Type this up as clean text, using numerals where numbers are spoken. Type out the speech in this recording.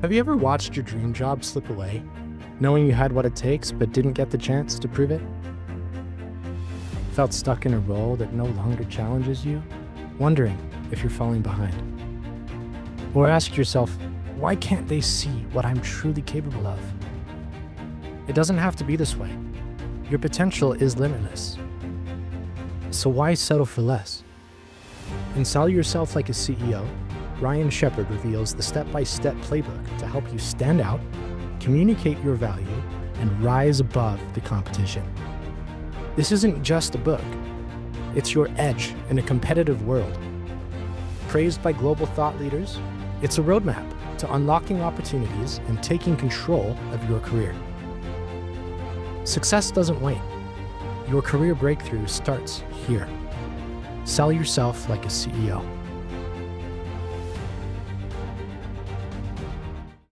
Have you ever watched your dream job slip away, knowing you had what it takes but didn't get the chance to prove it? Felt stuck in a role that no longer challenges you, wondering if you're falling behind? Or ask yourself, why can't they see what I'm truly capable of? It doesn't have to be this way. Your potential is limitless. So why settle for less? In Sell Yourself Like a CEO, Ryan Sheppard reveals the step-by-step playbook to help you stand out, communicate your value, and rise above the competition. This isn't just a book. It's your edge in a competitive world. Praised by global thought leaders, it's a roadmap to unlocking opportunities and taking control of your career. Success doesn't wait. Your career breakthrough starts here. Sell yourself like a CEO.